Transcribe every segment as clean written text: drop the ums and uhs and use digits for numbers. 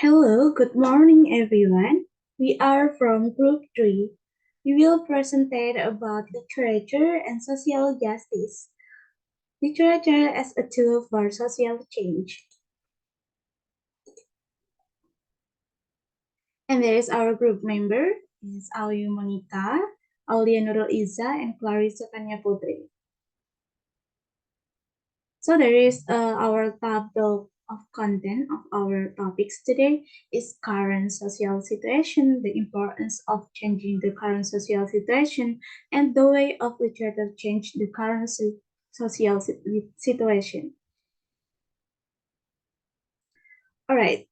Hello, good morning everyone. We are from Group 3. We will present about literature and social justice. Literature as a tool for social change. And there is our group member, is Ayu Monica, Aulia Nurul Izza, and Cllarisa Putri. So there is our table of content of our topics today is current social situation, the importance of changing the current social situation, and the way of literature change the current social situation. All right.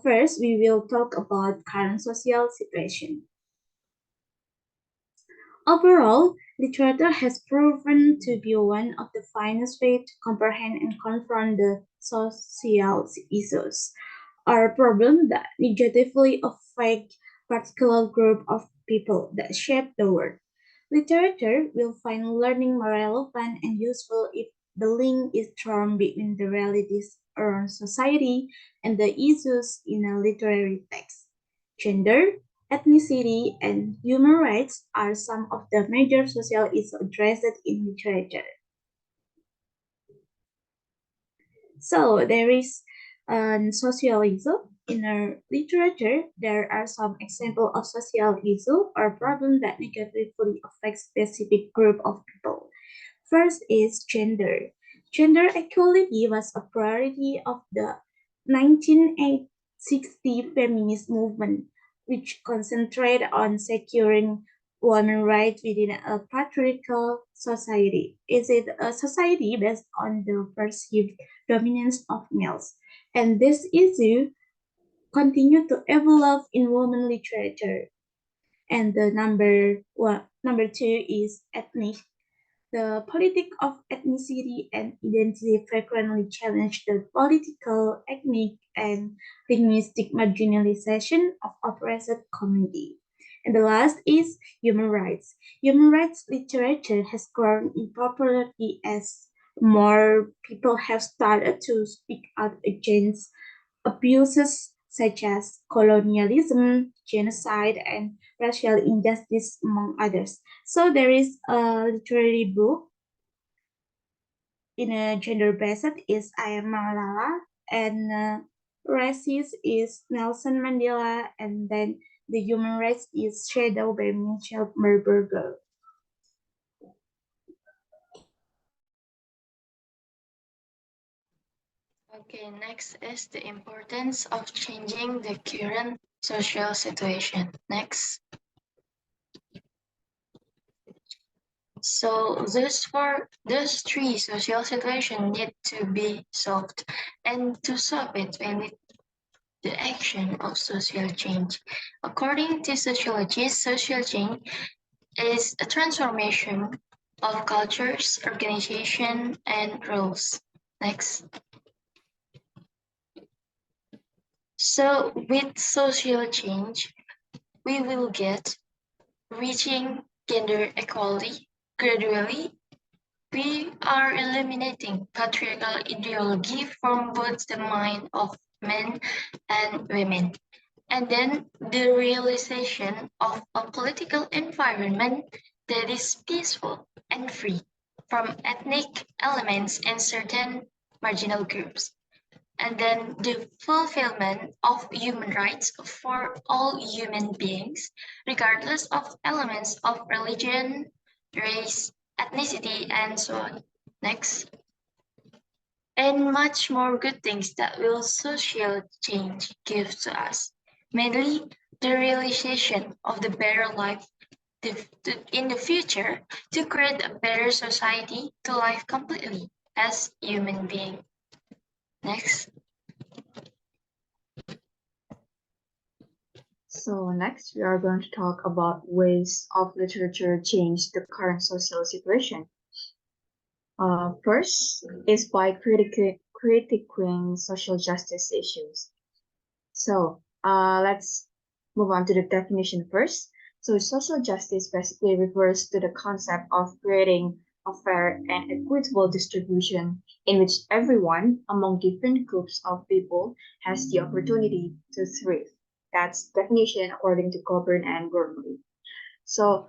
First, we will talk about current social situation. Overall, literature has proven to be one of the finest ways to comprehend and confront the social issues or problems that negatively affect particular group of people that shape the world. Literature will find learning more relevant and useful if the link is drawn between the realities around society and the issues in a literary text. Gender, ethnicity, and human rights are some of the major social issues addressed in literature. So there is social issue. In our literature, there are some examples of social issue or problem that negatively affect specific group of people. First is gender. Gender equality was a priority of the 1960 feminist movement, which concentrated on securing women's rights within a patriarchal society. Is it a society based on the perceived dominance of males? And this issue continued to evolve in women literature. And the number two is ethnic. The politics of ethnicity and identity frequently challenge the political, ethnic, and linguistic marginalization of oppressed community. And the last is human rights. Human rights literature has grown in popularity as more people have started to speak out against abuses such as colonialism, genocide, and racial injustice, among others. So there is a literary book in a gender based is I Am Malala, and racist is Nelson Mandela, and then the human rights is Shadow by Michelle Merberger. Okay, next is the importance of changing the current social situation. Next. So those three social situations need to be solved, and to solve it, we need the action of social change. According to sociologists, social change is a transformation of cultures, organization, and roles. Next. So with social change, we will get reaching gender equality gradually. We are eliminating patriarchal ideology from both the mind of men and women. And then the realization of a political environment that is peaceful and free from ethnic elements in certain marginal groups. And then the fulfillment of human rights for all human beings, regardless of elements of religion, race, ethnicity, and so on. Next. And much more good things that will social change give to us. Mainly the realization of the better life in the future to create a better society to live completely as human being. Next. So next, we are going to talk about ways of literature change the current social situation. First is by critiquing social justice issues. So let's move on to the definition first. So social justice basically refers to the concept of creating a fair and equitable distribution in which everyone among different groups of people has the opportunity to thrive. That's definition according to Coburn and Gormley. So,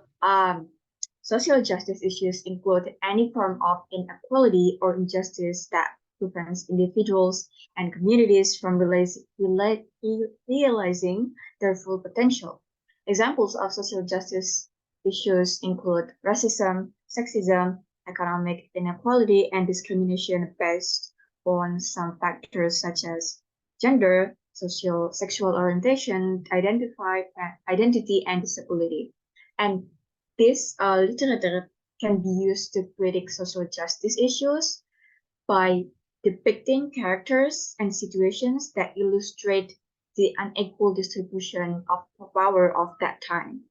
social justice issues include any form of inequality or injustice that prevents individuals and communities from realizing their full potential. Examples of social justice issues include racism, sexism, economic inequality, and discrimination based on some factors such as gender, sexual orientation, identity, and disability. And this literature can be used to critique social justice issues by depicting characters and situations that illustrate the unequal distribution of power of that time.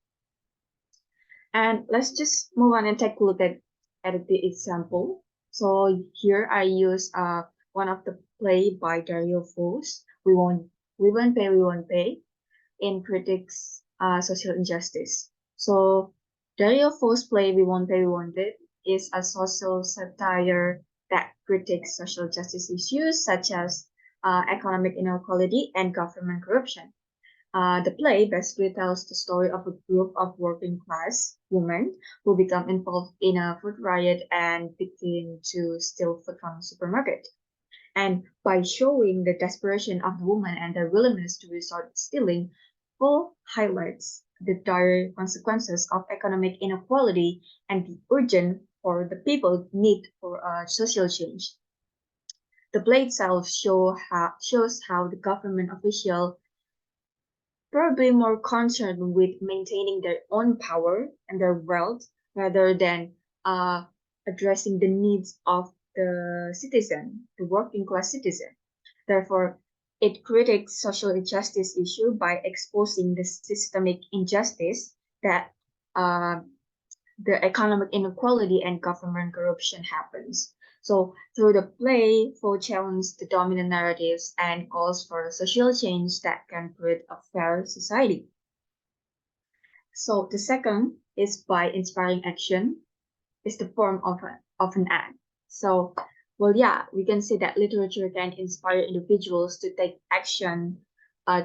And let's just move on and take a look at the example. So here I use one of the play by Dario Fos, We Won't Pay, We Won't Pay, in critics social injustice. So Dario Fo's play We Won't Pay, We Won't Pay is a social satire that critiques social justice issues such as economic inequality and government corruption. The play basically tells the story of a group of working class women who become involved in a food riot and begin to steal food from the supermarket. And by showing the desperation of the woman and their willingness to resort to stealing, Paul highlights the dire consequences of economic inequality and the urgent or the people need for a social change. The play itself shows how the government official probably more concerned with maintaining their own power and their wealth rather than addressing the needs of the citizen, the working class citizen. Therefore, it critiques social injustice issue by exposing the systemic injustice that uh, the economic inequality and government corruption happens. So through the play, Fo challenges the dominant narratives and calls for social change that can create a fair society. So the second is by inspiring action, is the form of an act. So, well, yeah, we can say that literature can inspire individuals to take action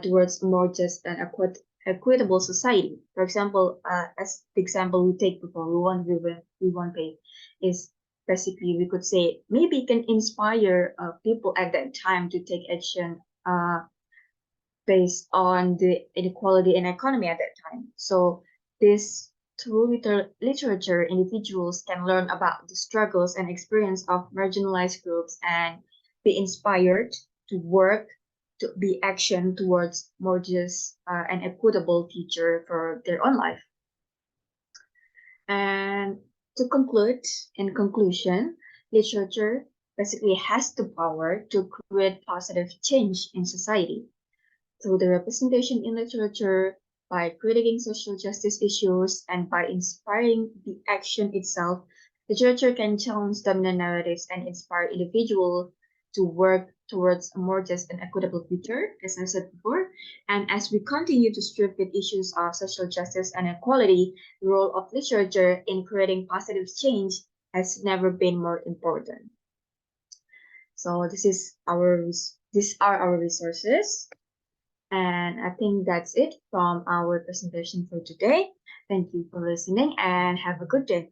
towards a more just and equitable society. For example, as the example we take before, we want pay, is basically we could say maybe it can inspire people at that time to take action based on the inequality in economy at that time. So this through literature, individuals can learn about the struggles and experience of marginalized groups and be inspired to work to be action towards more just and equitable future for their own life. And to conclude, in conclusion, literature basically has the power to create positive change in society through the representation in literature, by critiquing social justice issues, and by inspiring the action itself. Literature can challenge dominant narratives and inspire individuals to work towards a more just and equitable future, as I said before. And as we continue to strive with issues of social justice and equality, the role of literature in creating positive change has never been more important. So these are our resources. And I think that's it from our presentation for today. Thank you for listening and have a good day.